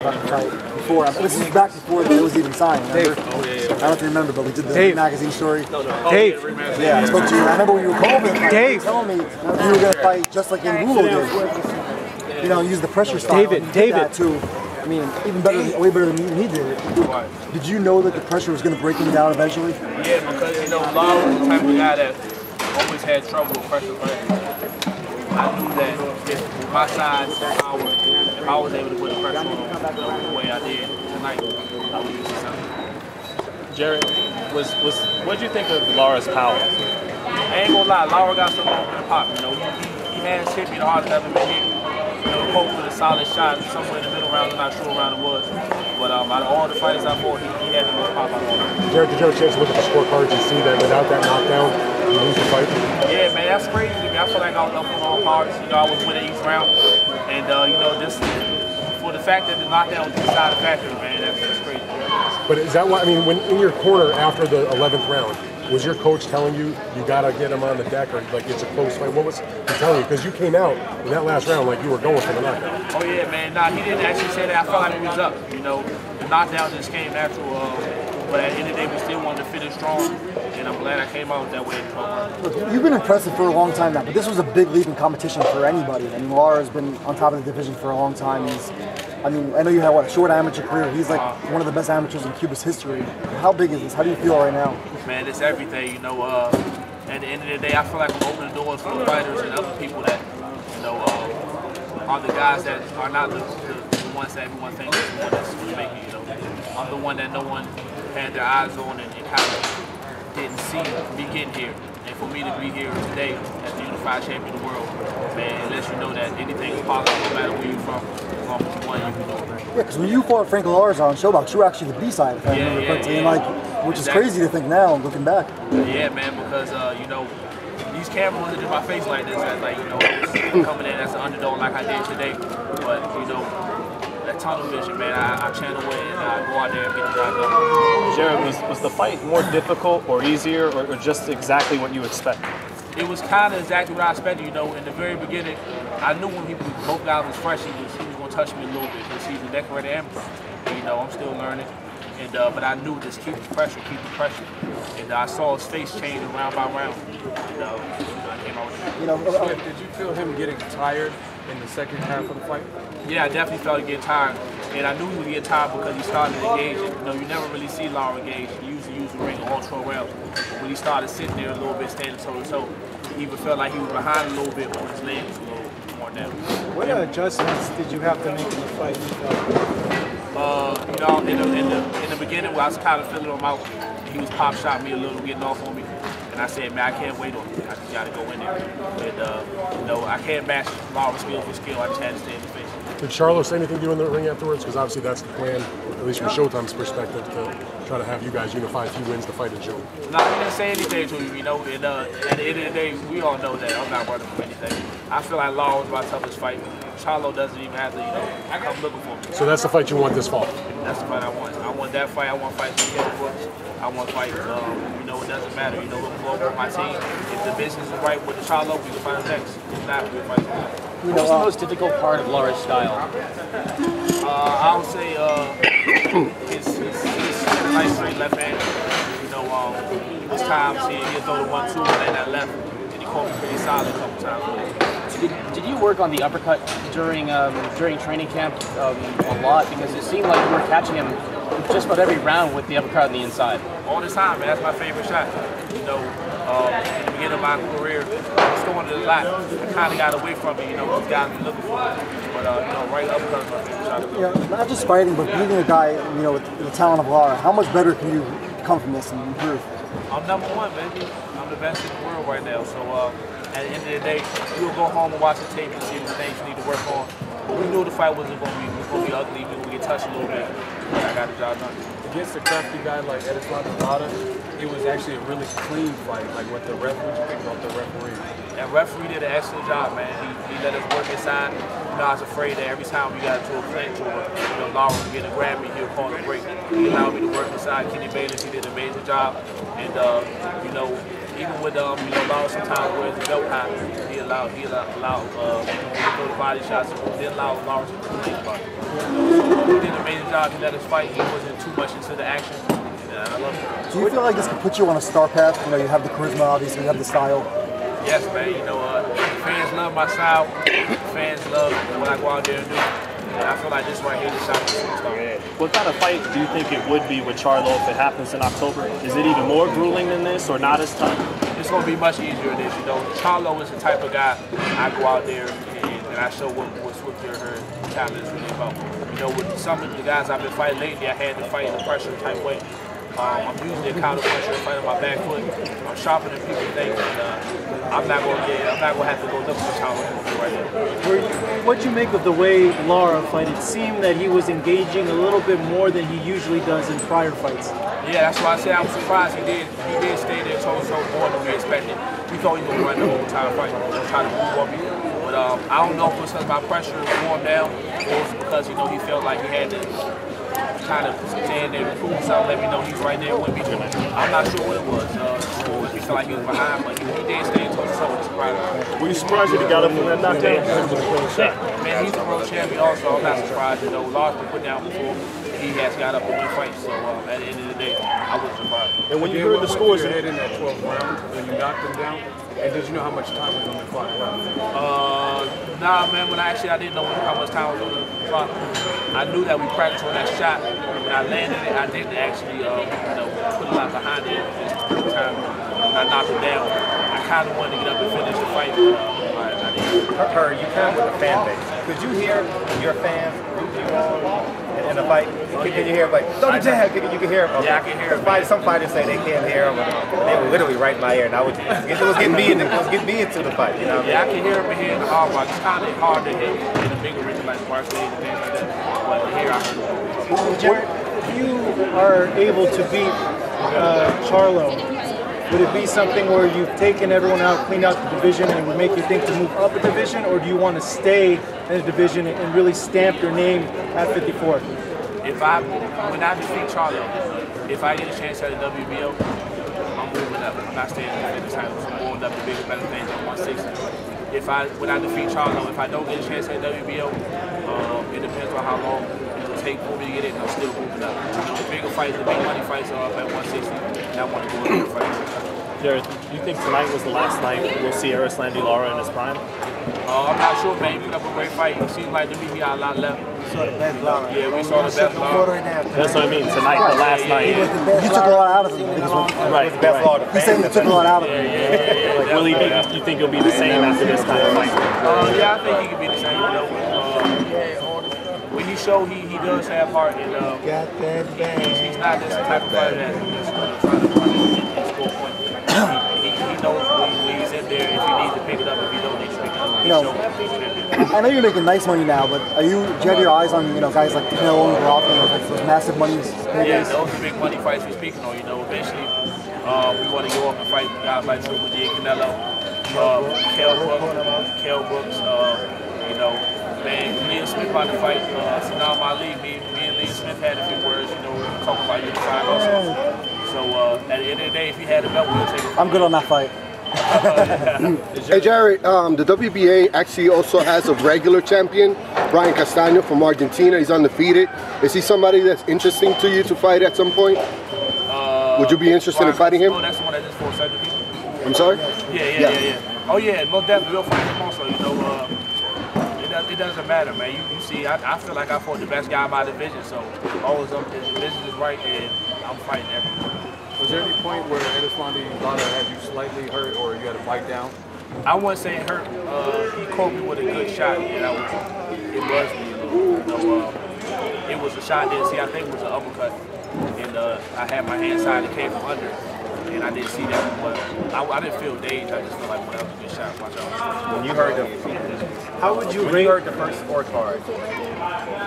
about the fight before. This is back before it was even signed. Dave. Oh, yeah. I don't know if you remember, but we did the magazine story. Dave. Yeah, I spoke to you. I remember when you were calling me. You were telling me you were going to fight just like Angulo did. You know, use the pressure style. David. Too. I mean, even better, way better than he did. Did you know that the pressure was going to break him down eventually? Yeah, because you know, Lara was the type of guy that always had trouble with pressure. I knew that if my size power, if I was able to put the pressure on him the way I did tonight, I would use something. Jarrett, what did you think of Lara's power? I ain't gonna lie, Lara got some pop. You know, he has hit me the hardest I've ever been hit. You know, Pope with a solid shot somewhere in the middle round. I'm not sure what round it was, but out of all the fighters I fought, he had the most pop out of all. Jarrett, did you have a chance to look at the scorecards and see that without that knockdown, you lose the fight? Yeah, man, that's crazy to me. I feel like I was up on all cards. You know, I was winning each round, and you know, just for the fact that the knockdown was the deciding factor, man, that's crazy. But is that why? I mean, when in your corner after the 11th round, was your coach telling you gotta get him on the deck, or like it's a close fight? What was he telling you? Because you came out in that last round like you were going for the knockout. Oh yeah, man. Nah, he didn't actually say that. I felt like he was up. You know, the knockdown just came natural. But at the end of the day, we still wanted to finish strong, and I'm glad I came out that way. Look, you've been impressive for a long time now, but this was a big leap in competition for anybody. I mean, Lara's been on top of the division for a long time. I mean, I know you had a short amateur career. He's like one of the best amateurs in Cuba's history. How big is this? How do you feel right now? Man, it's everything. You know, at the end of the day, I feel like I'm opening doors for fighters and other people that, you know, are the guys that are not the ones that everyone thinks is the one that's going to make it. You know, I'm the one that no one had their eyes on and kind of didn't see me getting here. And for me to be here today as the unified champion of the world, man, it lets you know that anything is possible no matter where you're from, as long as you want, you can do it. Yeah, because when you fought Frank Lars on Showbox, you were actually the B-side, if I remember correctly. And like, which is crazy to think now, looking back. Yeah, man, because, you know, these cameras wasn't in my face like this, as like, you know, I was coming in as an underdog like I did today. But, you know, that tunnel vision, man, I channel it and I go out there and get the job done. Jarrett, was the fight more difficult or easier or just exactly what you expected? It was kind of exactly what I expected. You know, in the very beginning, I knew when both guys was fresh, he was going to touch me a little bit because he's a decorated amateur. And, you know, I'm still learning. And, but I knew just keep the pressure. And I saw his face change round by round. And I came out with it. You know, did you feel him getting tired in the second half of the fight? Yeah, I definitely felt him getting tired. And I knew he would get tired because he started engaging. You know, you never really see Lara engage. He usually uses the ring all 12 rounds. But when he started sitting there a little bit, standing toe-to-toe, he even felt like he was behind a little bit, but his legs was a little more down. What adjustments did you have to make in the fight? You know, in the beginning, where I was kind of feeling him out, he was pop shot me a little, getting off on me. And I said, man, I can't wait on him. I just got to go in there. And, you know, I can't match Lara's skill for skill. I just had to stay in the face. Did Charlo say anything to you in the ring afterwards? Because obviously that's the plan, at least from Showtime's perspective, to try to have you guys unify if he wins the fight in June. No, he didn't say anything to me, you know. And at the end of the day, we all know that I'm not working for anything. I feel like Lara was my toughest fight. Charlo doesn't even have to, you know, come looking for me. So that's the fight you want this fall? That's the fight I want. I want that fight. I want fights with Kevin Brooks. I want fights, you know, it doesn't matter. You know, look forward with my team. If the business is right with the Charlo, we can fight next. If not, we'll fight next. What's the most difficult part of Lara's style? I would say his nice straight left hand. You know, this time he'll throw the 1-2 and then that left, and he caught me pretty solid a couple times. Did you work on the uppercut during training camp a lot? Because it seemed like you were catching him just about every round with the uppercut on the inside. All the time, man. That's my favorite shot. You know, in the beginning of my career, I was throwing it a lot. I kind of got away from it. You know, those guys be looking for it. But you know, right uppercut is my favorite shot. You know, not just fighting, but beating a guy, you know, with the talent of Lara. How much better can you come from this and improve? I'm #1, baby. I'm the best in the world right now. So at the end of the day, you'll go home and watch the tape and see the things you need to work on. But we knew the fight wasn't going to be ugly. We were going to get touched a little bit. But I got the job done. Against a crafty guy like Erislandy Lara, it was actually a really clean fight. Like what the referee, you think about the referee? That referee did an excellent job, man. He let us work inside. You know, I was afraid that every time we got into a clinch or, you know, Lara was going to grab me, he would call a break. He allowed me to work inside. Kenny Bayless, he did an amazing job. And, you know, even with you know, Lara sometimes wears the belt high, he allowed to throw the body shots. He didn't allow Lara to think about it. He did an amazing job. He let us fight. He wasn't too much into the action. And I love it. Do you feel like this could put you on a star path? You know, you have the charisma, obviously, you have the style. Yes, man. You know, fans love my style. Fans love what I go out there and do. And I feel like this right here is shot for superstar. What kind of fight do you think it would be with Charlo if it happens in October? Is it even more grueling than this, or not as tough? It's going to be much easier than this. You know, Charlo is the type of guy I go out there and I show what Jarrett Hurd talent is really about. You know, with some of the guys I've been fighting lately, I had to fight in a pressure type way. I'm usually a counter puncher and fight on my back foot. I'm sharper than people think, and I'm not gonna have to go look for Charlo right now. What'd you make of the way Lara fight? It seemed that he was engaging a little bit more than he usually does in prior fights. Yeah, that's why I said I was surprised he did stay there toe-to-toe more than we expected. We thought he was going to run the whole entire fight, try to move on me. But I don't know if it was because my pressure wore him down, or it was because, you know, he felt like he had to kind of stand there and prove himself, let me know he's right there with me. I'm not sure what it was. He felt like he was behind, but he did stay toe-to-toe, which surprised me. Were you surprised that he got up from that knockdown? Man, he's a world champion also. I'm not surprised. You know, Lars been put down before. He has got up and win fights, so at the end of the day, I wasn't surprised. And when you heard the scores, you head in that 12th round when you knocked him down, and did you know how much time was on the clock left? Nah, man. When I didn't know how much time was on the clock. I knew that we practiced on that shot. When I landed it, I didn't actually, put a lot behind it. Just time when I knocked him down, I kind of wanted to get up and finish the fight, but I didn't. Hurd, you come with a fan base. Could you hear your fans root you on in the fight? Can you hear like, don't you can hear them? Yeah, I can hear them. Some fighters say they can't hear them. They were literally right in my ear, and it was getting me into the fight. You know? Yeah, I can hear them here in the hard rock. It's kind of hard to hit in a bigger ring like Barclay and things like that. But here I heard them. Jarrett, if you are able to beat Charlo, would it be something where you've taken everyone out, cleaned out the division, and it would make you think to move up a division, or do you want to stay in a division and really stamp your name at 54? When I defeat Charlo, if I get a chance at the WBO, I'm moving up. I'm not staying in the fitness titles. I'm going up to bigger, better things at 160. When I defeat Charlo, if I don't get a chance at the WBO, it depends on how long it will take for me to get it, and I'm still moving up. You know, the bigger fights, the big money fights are up at 160, and I want to go up and fight. Jarrett, do you think tonight was the last night we'll see Erislandy Lara in his prime? I'm not sure, man. He put up a great fight. It seems like to me he got a lot left. We saw the best Lara. Yeah, we saw the best Lara. That's what I mean. Tonight, the last night. You took a lot out of him. Right. He said you took a lot out of him. Like, will he be? You think he'll be the same after this kind of fight? Yeah, I think he can be the same. You know, when he showed he does have heart, and he's not just the type of fighter that's trying to run and score points. He knows when he's in there if he needs to pick it up, if he don't need to pick it up. He showed he's champion. I know you're making nice money now, but do you have your eyes on guys like Hill and Roth, those massive monies? Yeah, those are big money fights we're speaking on. You know, eventually we want to go up and fight guys like Triple G, Canelo, Kell Brooks, man, Liam Smith about to fight Sinal Ali. Me and Liam Smith had a few words, talking about unifying also. So at the end of the day, if he had a belt, we'll take it. I'm good on that fight. Hey Jarrett, the WBA actually also has a regular champion, Brian Castaño from Argentina. He's undefeated. Is he somebody that's interesting to you to fight at some point? Would you be interested in fighting him? Oh, that's the one that just fought 7 people. I'm sorry? Yeah. Oh yeah, most definitely we'll fight him also. It doesn't matter, man. You see, I feel like I fought the best guy in my division, so always up his division is right, and I'm fighting everyone. Was there any point where Erislandy Lara had you slightly hurt, or you had to bite down? I wouldn't say hurt. He caught me with a good shot, and it was me. It was a shot. I think it was an uppercut, and I had my hand side that came from under. And I didn't see that, but I didn't feel dazed. I just felt like that was a good shot. Watch out. When you heard the first scorecard,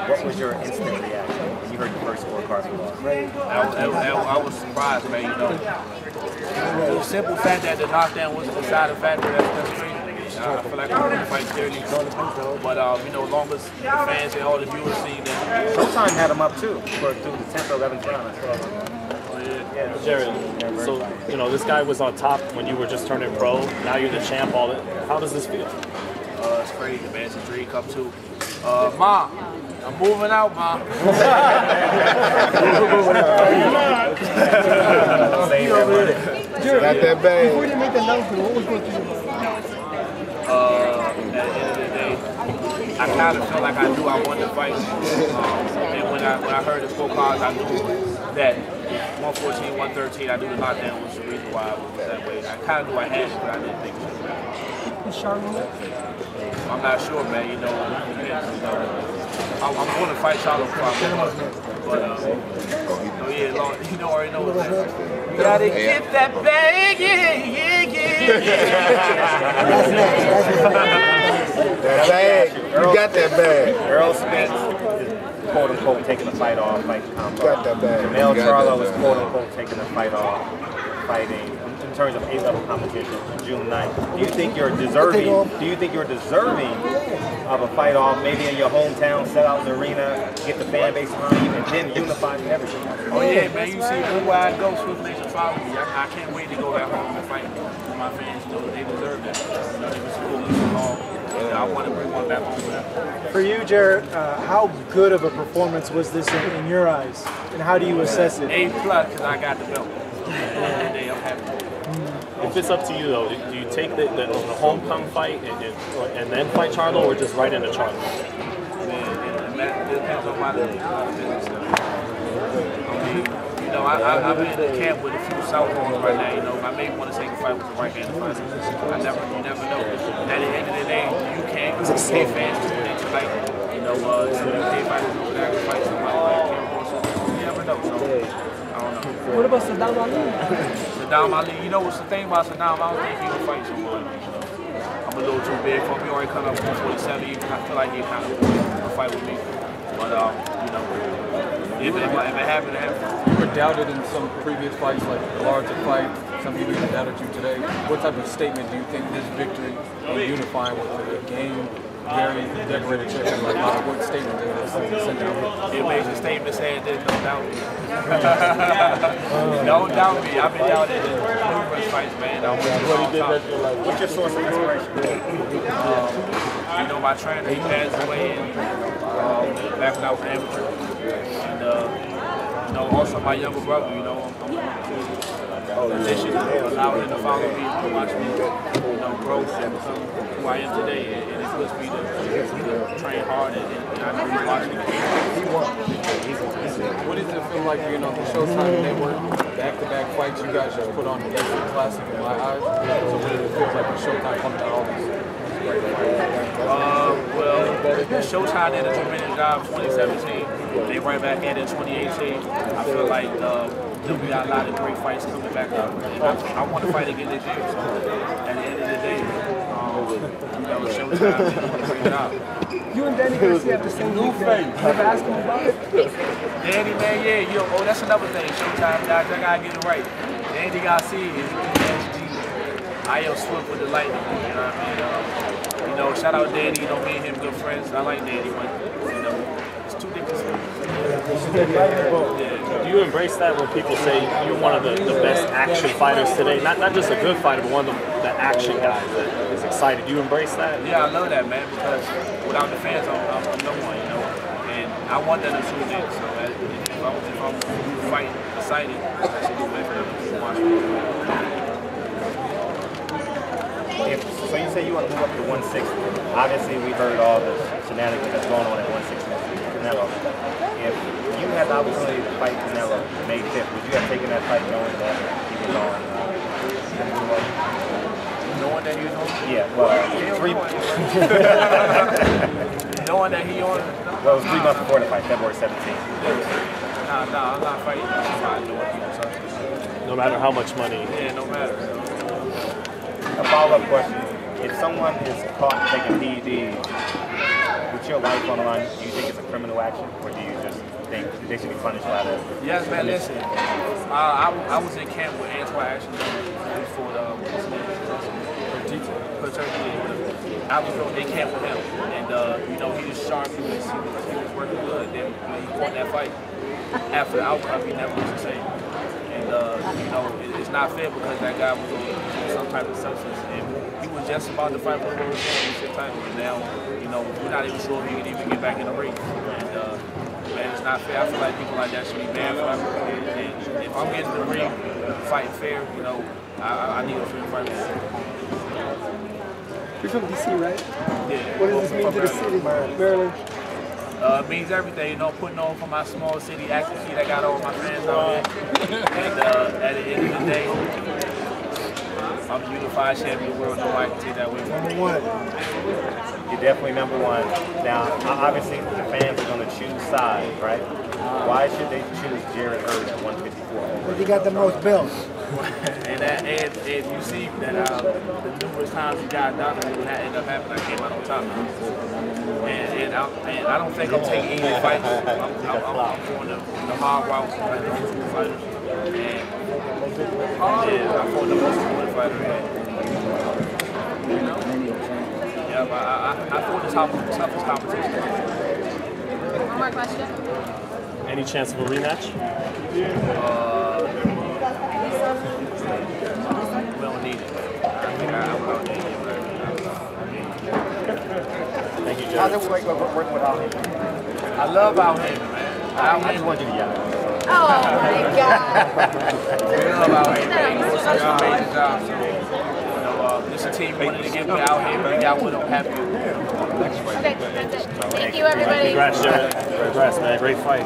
what was your instant reaction when you heard the first scorecard from us? I was surprised, man. The simple fact that the knockdown was a deciding factor, that's crazy. I feel like I'm going to fight clearly. But, as long as the fans and all the viewers see that. SHOWTIME had him up, too, through the 10th or 11th round. I saw. Jarrett, so you know this guy was on top when you were just turning pro. Now you're the champ. How does this feel? It's crazy, man. It's a dream come true. Ma, I'm moving out, Ma. Got that bag. Before you make the announcement, what was going through your mind? At the end of the day, I kind of felt like I knew I wanted to fight. And when I heard the scorecards, I knew that 114, 113, I knew the knockdown was the reason why I was that way. I kind of knew I had it, but I didn't think it was that. I'm not sure, man. You know, I'm going to fight Charlo probably. But, yeah, Lord, you know, already know what that is. You gotta get that bag, yeah. That bag. You got that bag. Earl Spence is quote unquote taking the fight off, like Got that bag. Jermell Charlo is quote unquote taking the fight off, fighting in terms of A-level competition June 9th. Do you think you're deserving? Do you think you're deserving of a fight off, maybe in your hometown, set out the arena, get the fan base around you, and then unify everything? Oh yeah, man, you see everywhere I go, Swift Nation follow me. I can't wait to go back home and fight my fans. You know, they deserve that. You know, they've been supporting me so long, and I want to bring one back home for them. For you, Jarrett, how good of a performance was this in your eyes, and how do you assess it? A+, because I got the belt. And they, I'm happy. If it's up to you though, do you take the homecoming fight and then fight Charlo, or just right into Charlo? Man, it depends on my business. I mean, you know, I've been in the camp with a few southpaws right now. You know, I may want to take a fight with a right-handed fighter. You never know. At the end of the day, you can't pay fans to tune in tonight. You know, some UK fighters over there can fight somebody like Kim Wilson. You never know. So, I don't know. What about Saddam Ali? Saddam Ali, you know what's the thing about Saddam? I don't think he will fight someone. I'm a little too big for him. He already come up 147. I feel like he kind of will fight with me. But, you know, if it happened, it happened. You were doubted in some previous fights, like the larger fight. Some people even doubted you today. What type of statement do you think this victory and unifying with the game, very decorated champion like Lara, what statement did it send out? It makes a statement saying there's no doubt me. No doubt me. I've been doubted in numerous fights, man. What's your source of inspiration? You know, my trainer, he passed away back when I was amateur. And, you know, also my younger brother, you know, I'm position allowed him to follow me, to watch me, you know, grow and become who I am today. And it puts me to train hard, and I know he's watching me. What does it feel like being on the Showtime network? Back-to-back fights you guys just put on the classic in my eyes. So what does it feel like when Showtime pumped out all these great fights? Well, Showtime did a tremendous job in 2017. They right back at it in 2018. I feel like we got a lot of great fights coming back up. And I want to fight again this year. So at the end of the day, you know, Showtime did a great job. You and Danny Garcia have the same nickname. You ever ask him about it? Danny, man, yeah, yo, oh, that's another thing. Showtime guys, I gotta get it right. Danny Garcia is SG. I am Swift with the lightning. You know what I mean? You know, shout out Danny. You know, me and him good friends. I like Danny, but you know, it's two different things. Do you embrace that when people say you're one of the best action fighters today? Not just a good fighter, but one of the action guys that is excited. Do you embrace that? Yeah, I love that, man, because without the fans, I'm no one, you know. And I want them to tune in. So if I'm fighting excited, I should do it for them to watch me. So you say you want to move up to 160. Obviously, we heard all the shenanigans that's going on at 160. Canelo. If you had the opportunity to fight Canelo May 5th, would you have taken that fight knowing that he was on? Knowing that he was on? Yeah, well, knowing that he on? Well, it was 3 months before the fight, February 17th. Nah, I'm not fighting. No matter how much money. Yeah, no matter. A follow-up question. If someone is caught taking PEDs with your life on the line, do you think it's a criminal action, or do you just think they should be punished by that? Yes, man, listen. I was in camp with anti-action for the I was in camp with him, and you know, he was sharp, he was working good. Then when he fought that fight, after the outcome, he never was the same. And you know, it's not fair because that guy was on some type of substance, and he was just about to fight for the world championship title, and now, you know, we're not even sure if he can even get back in the ring. And man, it's not fair. I feel like people like that should be banned from it. And if I'm getting in the ring, fighting fair, you know, I need a fair fight. You're from DC, right? Yeah. What does this mean to the city, Maryland? It means everything, you know, putting on for my small city, active city. I got all my fans out here. And at the end of the day, I'm the unified champion of the world. Nobody can take that away from me. Number one. You're definitely number one. Now, obviously, the fans are going to choose sides, right? Why should they choose Jarrett Hurd at 154? Because he got the most belts. and you see that the numerous times he got down and when that ended up happening, I came out on top. And I don't think I'm taking easy fights. I'm going the hard route and the physical fighters. And I'm for the most important fighter. You know? Yeah, but I fought the toughest competition. One more question. Any chance of a rematch? We don't need it. I think I don't need it. Thank you, How's Jerry. it working without him? I love Al Heyman, man. I just want you to yell. Oh my God. We love Al Heyman. He does such an amazing job. So, you know, this team wanted to get me Al Heyman. We got with him. Happy. Okay, that's it. Thank you, everybody. Congrats, Jerry. Congrats, man. Great fight.